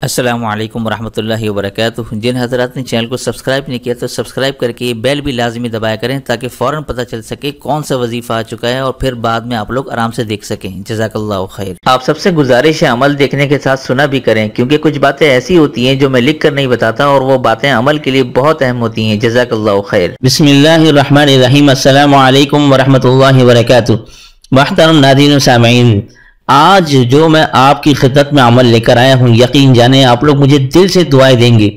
अस्सलामु अलैकुम वरहमतुल्लाहि वबरकातुहू। जिन हज़रात ने चैनल को सब्सक्राइब नहीं किया तो सब्सक्राइब करके बेल भी लाजमी दबाया करें ताकि फ़ौरन पता चल सके कौन सा वजीफ़ा आ चुका है और फिर बाद में आप लोग आराम से देख सकें। जज़ाकल्लाहु खैर। आप सबसे गुजारिश है अमल देखने के साथ सुना भी करें, क्योंकि कुछ बातें ऐसी होती हैं जो मैं लिख कर नहीं बताता और वो बातें अमल के लिए बहुत अहम होती हैं। जज़ाकल्लाहु खैर। बिस्मिल्लाहिर्रहमानिर्रहीम। अस्सलामु अलैकुम वरहमतुल्लाहि वबरकातुहू। मुहतरम नाज़रीन व सामीन, आज जो मैं आपकी खिदमत में अमल लेकर आया हूँ, यकीन जाने आप लोग मुझे दिल से दुआएं देंगे।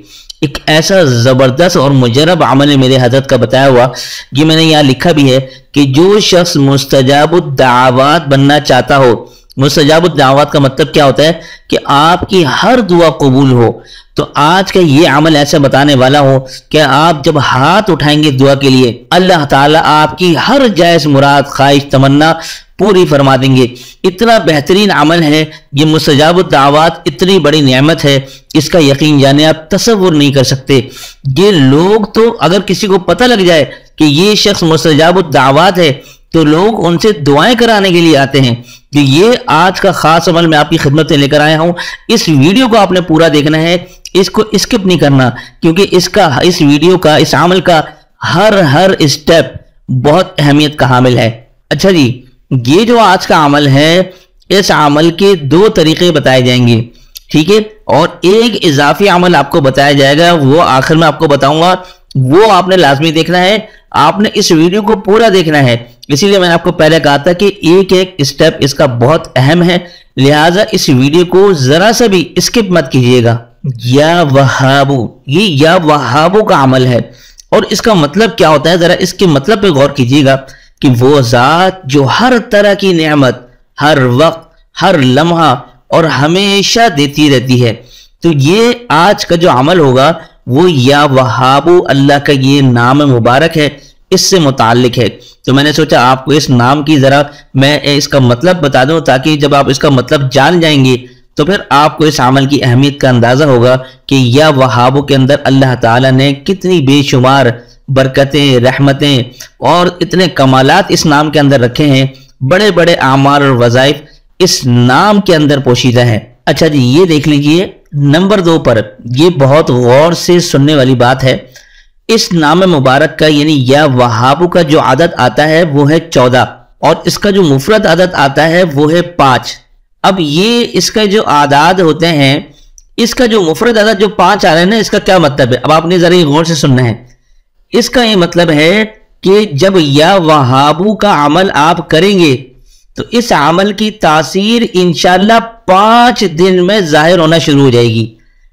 एक ऐसा ज़बरदस्त और मुजरब अमल है मेरे हज़रत का बताया हुआ, ये मैंने यहाँ लिखा भी है कि जो शख्स मुस्तजाबुद दावत बनना चाहता हो। मुस्तजाबुद दावत का मतलब क्या होता है कि आपकी हर दुआ कबूल हो। तो आज का ये अमल ऐसा बताने वाला हो कि आप जब हाथ उठाएंगे दुआ के लिए, अल्लाह ताला आपकी हर जायज़ मुराद, ख्वाहिश, तमन्ना पूरी फरमा देंगे। इतना बेहतरीन अमल है ये मुस्तजाबुद दावत, इतनी बड़ी नेमत है, इसका यकीन जाने आप तसव्वुर नहीं कर सकते। ये लोग तो अगर किसी को पता लग जाए कि ये शख्स मुस्तजाबुद दावत है तो लोग उनसे दुआएं कराने के लिए आते हैं। कि ये आज का खास अमल मैं आपकी खिदमत में लेकर आया हूँ। इस वीडियो को आपने पूरा देखना है, इसको स्किप नहीं करना, क्योंकि इस वीडियो का, इस अमल का हर स्टेप बहुत अहमियत का हामिल है। अच्छा जी, ये जो आज का अमल है, इस अमल के दो तरीके बताए जाएंगे, ठीक है, और एक इजाफी अमल आपको बताया जाएगा, वो आखिर में आपको बताऊंगा। वो आपने लाजमी देखना है, आपने इस वीडियो को पूरा देखना है। इसीलिए मैंने आपको पहले कहा था कि एक एक स्टेप इसका बहुत अहम है, लिहाजा इस वीडियो को जरा सा भी स्किप मत कीजिएगा। या वहाबू, ये या वहाबू का अमल है और इसका मतलब क्या होता है, जरा इसके मतलब पे गौर कीजिएगा कि वो ज़ात जो हर तरह की नेमत हर वक्त, हर लम्हा और हमेशा देती रहती है। तो ये आज का जो अमल होगा वो या वहाबू, अल्लाह का ये नाम मुबारक है, इससे मुताल्लिक है। तो मैंने सोचा आपको इस नाम की जरा मैं इसका मतलब बता दूं, ताकि जब आप इसका मतलब जान जाएंगे तो फिर आपको इस अमल की अहमियत का अंदाजा होगा कि या वहाबू के अंदर अल्लाह ताला ने कितनी बेशुमार बरकतें, रहमतें और इतने कमालात इस नाम के अंदर रखे हैं। बड़े बड़े आमार और वज़ाइफ इस नाम के अंदर पोशीदा है। अच्छा जी, ये देख लीजिए नंबर 2 पर, ये बहुत गौर से सुनने वाली बात है। इस नाम मुबारक का यानी या वहाबू का जो आदत आता है वो है 14 और इसका जो मुफरद आदत आता है वो है 5। अब ये इसका जो आदाद होते हैं, इसका जो मुफरद आदत जो 5 आ रहे हैं ना, इसका क्या मतलब है, अब आपने जरा गौर से सुनना है। इसका ये मतलब है कि जब या वहाबू का अमल आप करेंगे तो इस अमल की तासीर इंशाल्लाह 5 दिन में जाहिर होना शुरू हो जाएगी।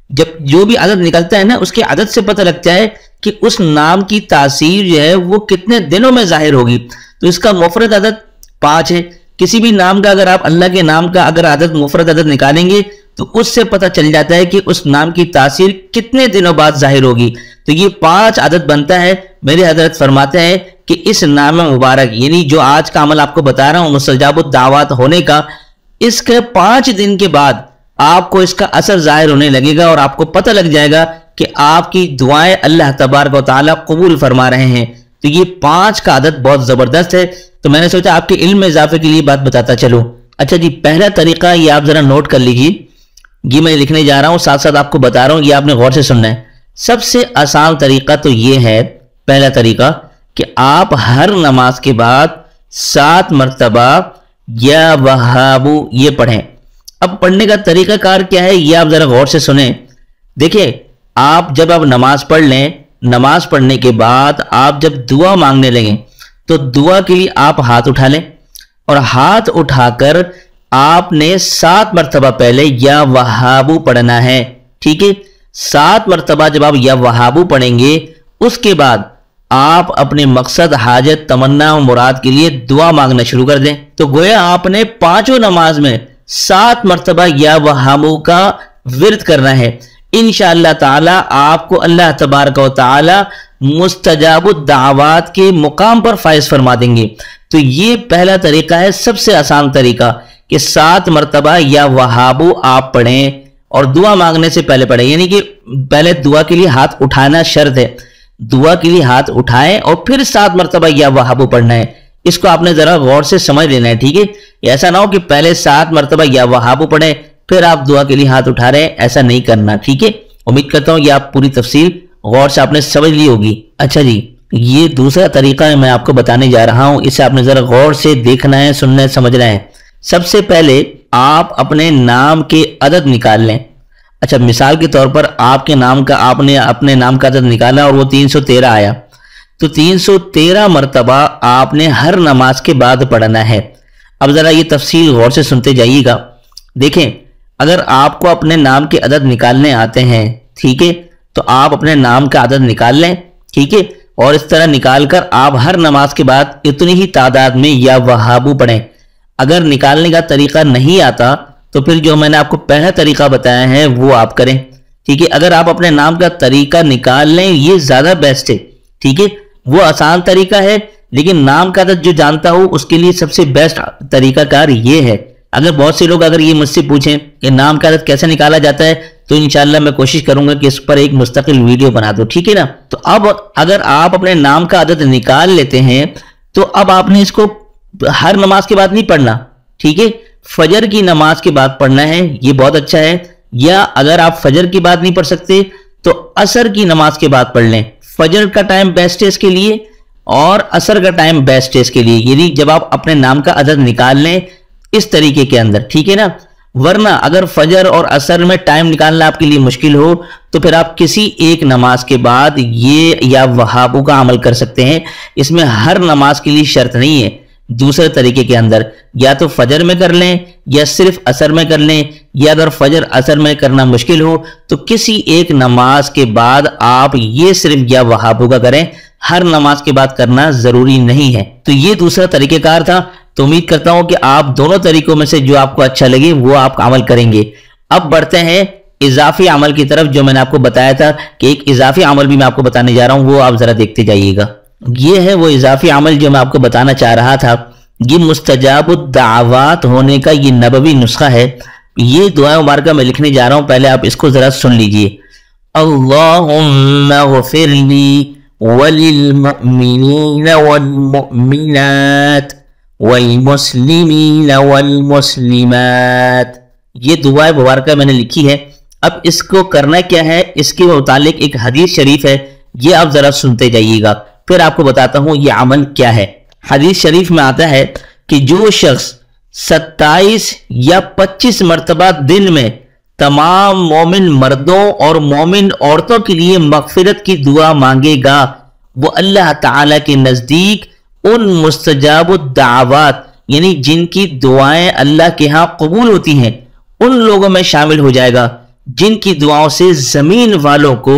जब जो भी आदत निकलता है ना, उसकी आदत से पता लगता है कि उस नाम की तासीर जो है वो कितने दिनों में जाहिर होगी। तो इसका मुफरद आदत 5 है। किसी भी नाम का, अगर आप अल्लाह के नाम का अगर आदत, मुफरद आदत निकालेंगे तो उससे पता चल जाता है कि उस नाम की तासीर कितने दिनों बाद जाहिर होगी। तो ये 5 आदत बनता है। मेरे हजरत फरमाते हैं कि इस नाम मुबारक यानी जो आज का अमल आपको बता रहा हूँ मुस्तजाबुद दावत होने का, इसके 5 दिन के बाद आपको इसका असर जाहिर होने लगेगा और आपको पता लग जाएगा कि आपकी दुआएं अल्लाह तबारक व तआला कबूल फरमा रहे हैं। तो ये 5 का आदत बहुत जबरदस्त है। तो मैंने सोचा आपके इल्म में इजाफे के लिए बात बताता चलूं। अच्छा जी, पहला तरीका ये आप जरा नोट कर लीजिए, ये मैं लिखने जा रहा हूं, साथ साथ आपको बता रहा हूं, ये आपने गौर से सुनना है। सबसे आसान तरीका तो ये है, पहला तरीका, कि आप हर नमाज के बाद 7 मरतबा या वहाबू ये पढ़ें। अब पढ़ने का तरीका कार क्या है, ये आप जरा गौर से सुने। देखिए, आप जब आप नमाज पढ़ लें, नमाज पढ़ने के बाद आप जब दुआ मांगने लगें तो दुआ के लिए आप हाथ उठा लें और हाथ उठाकर आपने 7 मरतबा पहले या वहाबू पढ़ना है, ठीक है। 7 मरतबा जब आप या वहाबू पढ़ेंगे, उसके बाद आप अपने मकसद, हाजत, तमन्ना और मुराद के लिए दुआ मांगना शुरू कर दें। तो गोया आपने 5 नमाज में 7 मरतबा या वहाबू का विर्द करना है। इंशाअल्लाह ताला आपको अल्लाह तबारक व तआला मुस्तजाबुद दावत के मुकाम पर फाइज फरमा देंगे। तो ये पहला तरीका है, सबसे आसान तरीका, कि 7 मरतबा या वहाबू आप पढ़ें और दुआ मांगने से पहले पढ़ें। यानी कि पहले दुआ के लिए हाथ उठाना शर्त है, दुआ के लिए हाथ उठाएं और फिर 7 मरतबा या वहाबू पढ़ना है। इसको आपने जरा गौर से समझ लेना है, ठीक है। ऐसा ना हो कि पहले 7 मरतबा या वहाबू पढ़ें پھر آپ دعا کے لیے ہاتھ اٹھا رہے ہیں، ایسا نہیں کرنا، ٹھیک ہے؟ امید کرتا ہوں یہ آپ پوری تفصیل غور سے آپ نے سمجھ لی ہوگی۔ اچھا جی، یہ دوسرا طریقہ ہے میں آپ کو بتانے جا رہا ہوں، اسے آپ نے ذرا غور سے دیکھنا ہے، سننا ہے، سمجھنا ہے۔ سب سے پہلے آپ اپنے نام کے عدد نکال لیں۔ اچھا، مثال کے طور پر آپ نے اپنے نام کا عدد نکالا اور وہ 313 آیا، تو 313 مرتبہ آپ نے ہر نماز کے بعد پڑھنا ہے۔ اب ذرا یہ تفصیل غور سے سنتے جائیے گا۔ دیکھیں، اگر آپ کو اپنے نام کے عدد نکالنے آتے ہیں، ٹھیک ہے، تو آپ اپنے نام کا عدد نکال لیں، ٹھیک ہے، اور اس طرح نکال کر آپ ہر نماز کے بعد اتنی ہی تعداد میں یا وہابو پڑھیں۔ اگر نکالنے کا طریقہ نہیں آتا تو پھر جو میں نے آپ کو پہلا طریقہ بتایا ہے وہ آپ کریں، ٹھیک ہے۔ اگر آپ اپنے نام کا طریقہ نکال لیں یہ زیادہ بیسٹ ہے، ٹھیک ہے، وہ آسان طریقہ ہے، لیکن نام کا عدد جو جانتا ہو اس کے لیے سب سے بیسٹ طریقہ کار یہ ہے۔ اگر بہت سے لوگ اگر یہ مجھ سے پوچھیں کہ نام کا عدد کیسے نکالا جاتا ہے تو انشاءاللہ میں کوشش کروں گا کہ اس پر ایک مستقل ویڈیو بنا دو، ٹھیک ہے نا۔ تو اب اگر آپ اپنے نام کا عدد نکال لیتے ہیں تو اب آپ نے اس کو ہر نماز کے بعد نہیں پڑھنا، ٹھیک ہے، فجر کی نماز کے بعد پڑھنا ہے، یہ بہت اچھا ہے۔ یا اگر آپ فجر کی بعد نہیں پڑھ سکتے تو عصر کی نماز کے بعد پڑھ لیں۔ فجر کا ٹائم بیسٹ ہے اس کے لیے اور عصر کا ٹائم بیسٹ ہے اس کے لیے، یعنی جب آپ اپنے نام کا عدد نکال لیں اس طریقے کے اندر، ٹھیک ہے نا۔ ورنہ اگر فجر اور عصر میں ٹائم نکالنا آپ کے لیے مشکل ہو تو پھر آپ کسی ایک نماز کے بعد یہ یا وہابو کا عمل کر سکتے ہیں۔ اس میں ہر نماز کے لیے شرط نہیں ہے، دوسرے طریقے کے اندر یا تو فجر میں کر لیں یا صرف عصر میں کر لیں، یا اگر فجر عصر میں کرنا مشکل ہو تو کسی ایک نماز کے بعد آپ یہ صرف یا وہابو کا کریں، ہر نماز کے بعد کرنا ضروری نہیں ہے۔ تو یہ دوسرا طریقہ کار تھا، تو امید کرتا ہوں کہ آپ دونوں طریقوں میں سے جو آپ کو اچھا لگے وہ آپ عمل کریں گے۔ اب بڑھتے ہیں اضافی عمل کی طرف، جو میں نے آپ کو بتایا تھا کہ ایک اضافی عمل بھی میں آپ کو بتانے جا رہا ہوں، وہ آپ ذرا دیکھتے جائیے گا۔ یہ ہے وہ اضافی عمل جو میں آپ کو بتانا چاہ رہا تھا۔ یہ مستجاب الدعوات ہونے کا یہ نبوی نسخہ ہے۔ یہ دعا مبارکہ میں لکھنے جا رہا ہوں، پہلے آپ اس کو ذرا سن لیجئے۔ اللہم اغفر لی وللمؤمنین والمؤمنات والمسلمین والمسلمات۔ یہ دعا مبارکہ میں نے لکھی ہے۔ اب اس کو کرنا کیا ہے، اس کے متعلق ایک حدیث شریف ہے، یہ آپ ذرا سنتے جائیے گا، پھر آپ کو بتاتا ہوں یہ عمل کیا ہے۔ حدیث شریف میں آتا ہے کہ جو شخص 27 یا 25 مرتبہ دن میں تمام مومن مردوں اور مومن عورتوں کے لیے مغفرت کی دعا مانگے گا، وہ اللہ تعالی کے نزدیک ان مستجاب الدعوات یعنی جن کی دعائیں اللہ کے ہاں قبول ہوتی ہیں ان لوگوں میں شامل ہو جائے گا جن کی دعاؤں سے زمین والوں کو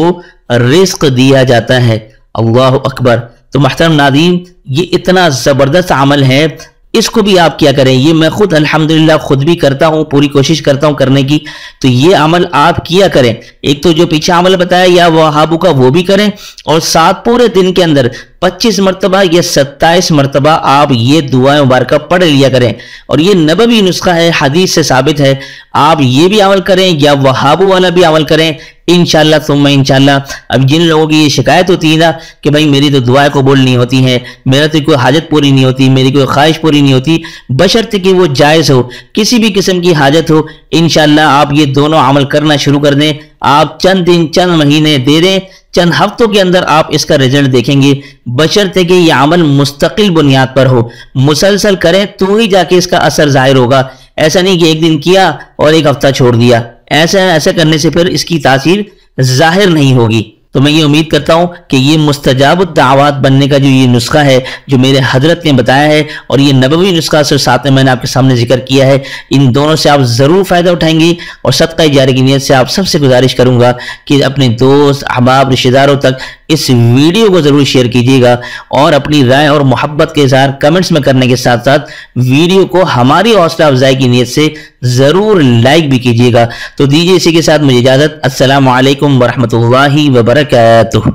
رزق دیا جاتا ہے۔ اللہ اکبر۔ تو محترم ناظرین، یہ اتنا زبردست عمل ہے، اس کو بھی آپ کیا کریں۔ یہ میں خود الحمدللہ خود بھی کرتا ہوں، پوری کوشش کرتا ہوں کرنے کی، تو یہ عمل آپ کیا کریں۔ ایک تو جو پیچھے عمل بتایا یا وہابو کا وہ بھی کریں، اور ساتھ پورے دن کے اندر 25 مرتبہ یا 27 مرتبہ آپ یہ دعائیں مبارکہ پڑھ لیا کریں، اور یہ نبوی نسخہ ہے، حدیث سے ثابت ہے۔ آپ یہ بھی عمل کریں یا وہابو والا بھی عمل کریں، انشاءاللہ ثم انشاءاللہ۔ اب جن لوگوں کی یہ شکایت ہوتی ہے نا کہ بھائی میری تو دعائیں قبول نہیں ہوتی ہیں، میرا تو کوئی حاجت پوری نہیں ہوتی، میری کوئی خواہش پوری نہیں ہوتی، بشرط کہ وہ جائز ہو، کسی بھی قسم کی حاجت ہو، انشاءاللہ آپ یہ دونوں عمل کرنا شروع کر دیں۔ آپ چند دن چند مہینے دے دیں، چند ہفتوں کے اندر آپ اس کا رزلٹ دیکھیں گے، بشرطے کہ یہ عمل مستقل بنیاد پر ہو، مسلسل کریں تو ہی جا کے اس کا اثر ظاہر ہوگا۔ ایسا نہیں کہ ایک دن کیا اور ایک ہفتہ چھوڑ دیا، ایسا کرنے سے پھر اس کی تاثیر ظاہر نہیں ہوگی۔ تو میں یہ امید کرتا ہوں کہ یہ مستجاب الدعوات بننے کا جو یہ نسخہ ہے جو میرے حضرت نے بتایا ہے، اور یہ نبوی نسخہ سے ساتھ میں نے آپ کے سامنے ذکر کیا ہے، ان دونوں سے آپ ضرور فائدہ اٹھائیں گے۔ اور صدقہ جاریہ کی نیت سے آپ سب سے گزارش کروں گا کہ اپنے دوست احباب رشتہ داروں تک اس ویڈیو کو ضرور شیئر کیجیے گا، اور اپنی رائے اور محبت کے اظہار کمنٹس میں کرنے کے ساتھ ساتھ ویڈیو کو ہماری حوصلہ افزائی کی نیت سے ضرور لائک بھی کیجیے گا۔ تو دیجیے اسی کے ساتھ مجھے اجازت۔ السلام علیکم ورحمۃ اللہ وبرکاتہ۔